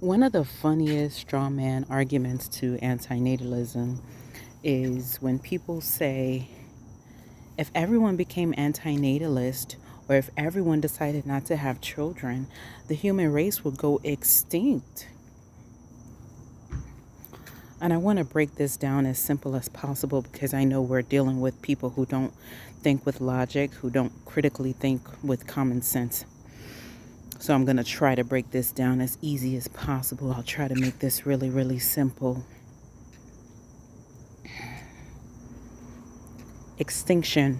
One of the funniest straw man arguments to antinatalism is when people say if everyone became antinatalist or if everyone decided not to have children, the human race would go extinct. And I want to break this down as simple as possible because I know we're dealing with people who don't think with logic, who don't critically think with common sense. So I'm going to try to break this down as easy as possible. I'll try to make this really, really simple. Extinction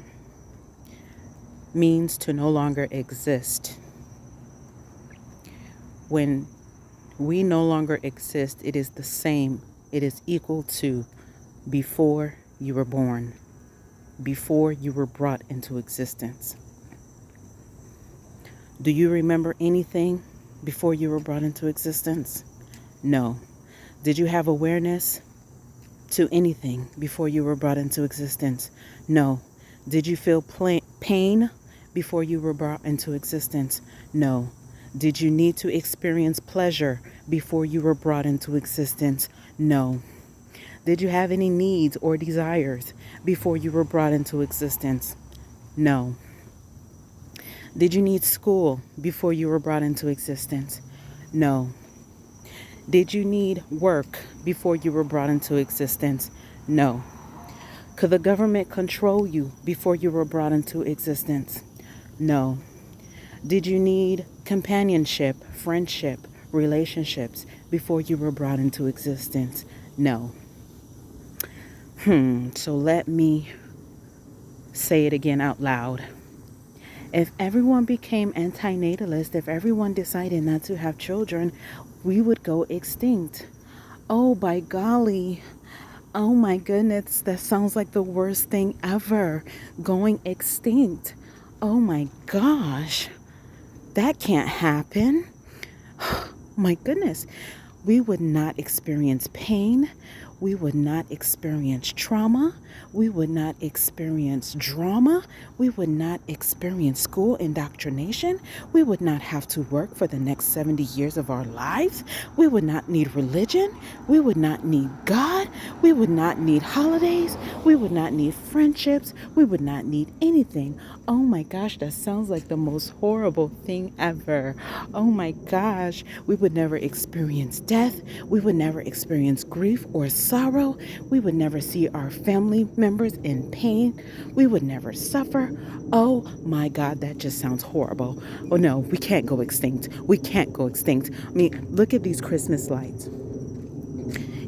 means to no longer exist. When we no longer exist, it is the same. It is equal to before you were born, before you were brought into existence. Do you remember anything before you were brought into existence? No. Did you have awareness to anything before you were brought into existence? No. Did you feel pain before you were brought into existence? No. Did you need to experience pleasure before you were brought into existence? No. Did you have any needs or desires before you were brought into existence? No. Did you need school before you were brought into existence? No. Did you need work before you were brought into existence? No. Could the government control you before you were brought into existence? No. Did you need companionship, friendship, relationships before you were brought into existence? No. So let me say it again out loud. If everyone became antinatalist, if everyone decided not to have children, we would go extinct. Oh, by golly. Oh my goodness, that sounds like the worst thing ever. Going extinct. Oh my gosh. That can't happen. My goodness. We would not experience pain. We would not experience trauma. We would not experience drama. We would not experience school indoctrination. We would not have to work for the next 70 years of our lives. We would not need religion. We would not need God. We would not need holidays. We would not need friendships. We would not need anything. Oh my gosh, that sounds like the most horrible thing ever. Oh my gosh, we would never experience death. We would never experience grief or sorrow. We would never see our family members in pain. We would never suffer. Oh my God, that just sounds horrible. Oh no, we can't go extinct. We can't go extinct. I mean, look at these Christmas lights.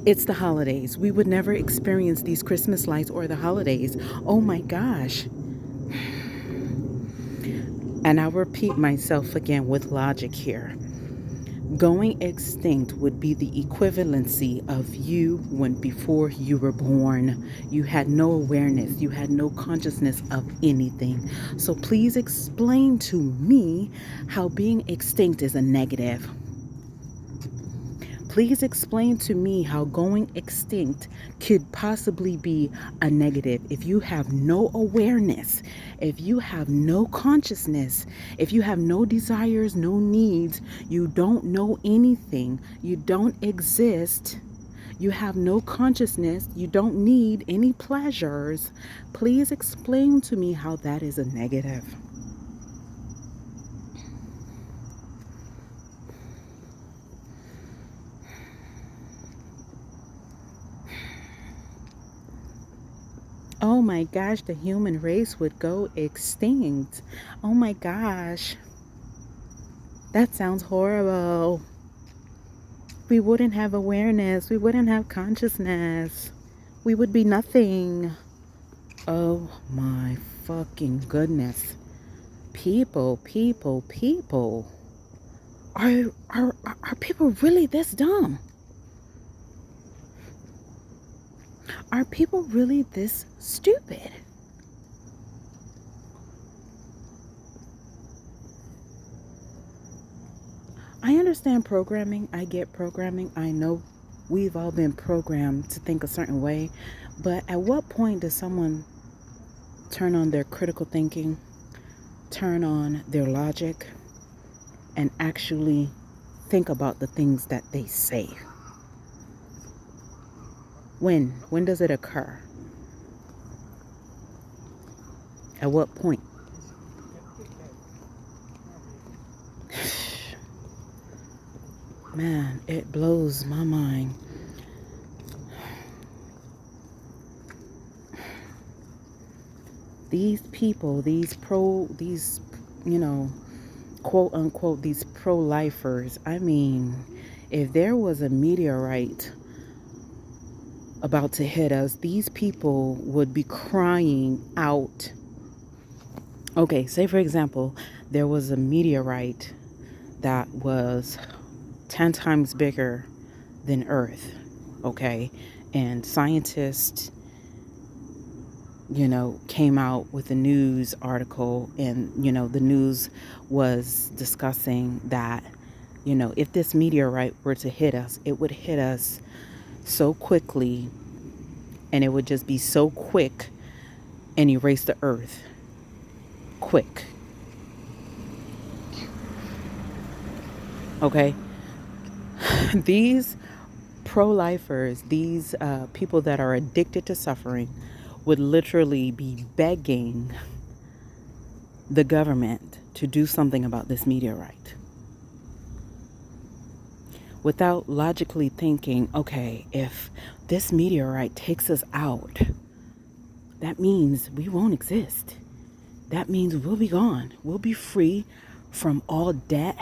It's the holidays. We would never experience these Christmas lights or the holidays. Oh my gosh. And I'll repeat myself again with logic here. Going extinct would be the equivalency of you when before you were born. You had no awareness, you had no consciousness of anything. So please explain to me how being extinct is a negative. Please explain to me how going extinct could possibly be a negative. If you have no awareness, if you have no consciousness, if you have no desires, no needs, you don't know anything, you don't exist, you have no consciousness, you don't need any pleasures, please explain to me how that is a negative. Oh my gosh, the human race would go extinct. Oh my gosh. That sounds horrible. We wouldn't have awareness. We wouldn't have consciousness. We would be nothing. Oh my fucking goodness. People. Are people really this dumb? Are people really this stupid? I understand programming. I get programming. I know we've all been programmed to think a certain way. But at what point does someone turn on their critical thinking, turn on their logic, and actually think about the things that they say. When does it occur? At what point? Man, it blows my mind. These people, these quote unquote, these pro-lifers, I mean, if there was a meteorite about to hit us, these people would be crying out. Okay, say for example, there was a meteorite that was 10 times bigger than Earth, okay? And scientists, came out with a news article, and, the news was discussing that, if this meteorite were to hit us, it would hit us so quickly, and it would just be so quick and erase the Earth. Quick. Okay? These pro-lifers, these people that are addicted to suffering, would literally be begging the government to do something about this meteorite, without logically thinking, okay, if this meteorite takes us out, that means we won't exist. That means we'll be gone. We'll be free from all debt.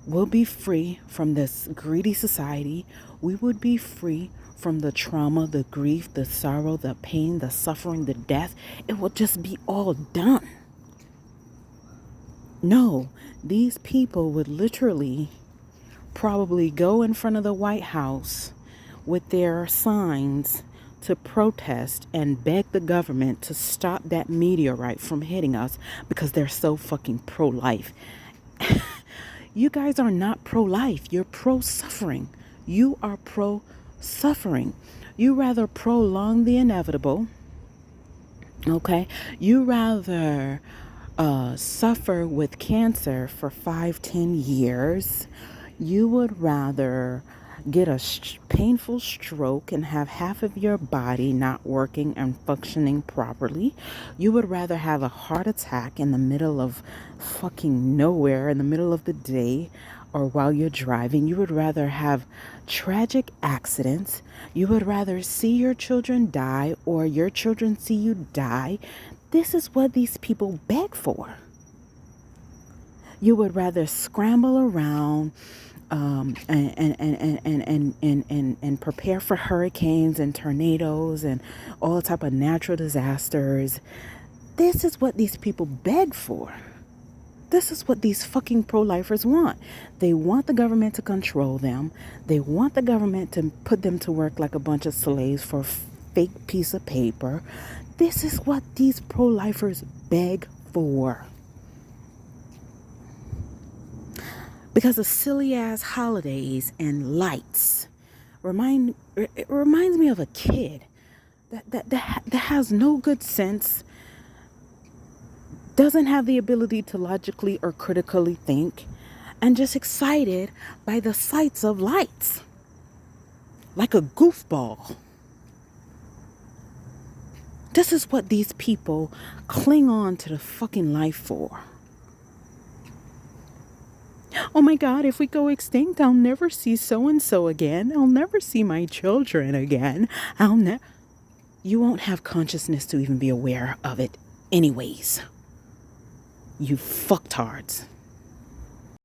We'll be free from this greedy society. We would be free from the trauma, the grief, the sorrow, the pain, the suffering, the death. It will just be all done. No, these people would literally probably go in front of the White House with their signs to protest and beg the government to stop that meteorite from hitting us, because they're so fucking pro-life. You guys are not pro-life. You're pro-suffering. You are pro-suffering. You rather prolong the inevitable. Okay? You rather suffer with cancer for 5-10 years. You would rather get a painful stroke and have half of your body not working and functioning properly. You would rather have a heart attack in the middle of fucking nowhere, in the middle of the day, or while you're driving. You would rather have tragic accidents. You would rather see your children die, or your children see you die. This is what these people beg for. You would rather scramble around and prepare for hurricanes and tornadoes and all type of natural disasters. This is what these people beg for. This is what these fucking pro-lifers want. They want the government to control them. They want the government to put them to work like a bunch of slaves for a fake piece of paper. This is what these pro-lifers beg for. Because of silly ass holidays and lights it reminds me of a kid that has no good sense, doesn't have the ability to logically or critically think, and just excited by the sights of lights, like a goofball. This is what these people cling on to the fucking life for. Oh my God, if we go extinct, I'll never see so-and-so again. I'll never see my children again. You won't have consciousness to even be aware of it anyways. You fucktards.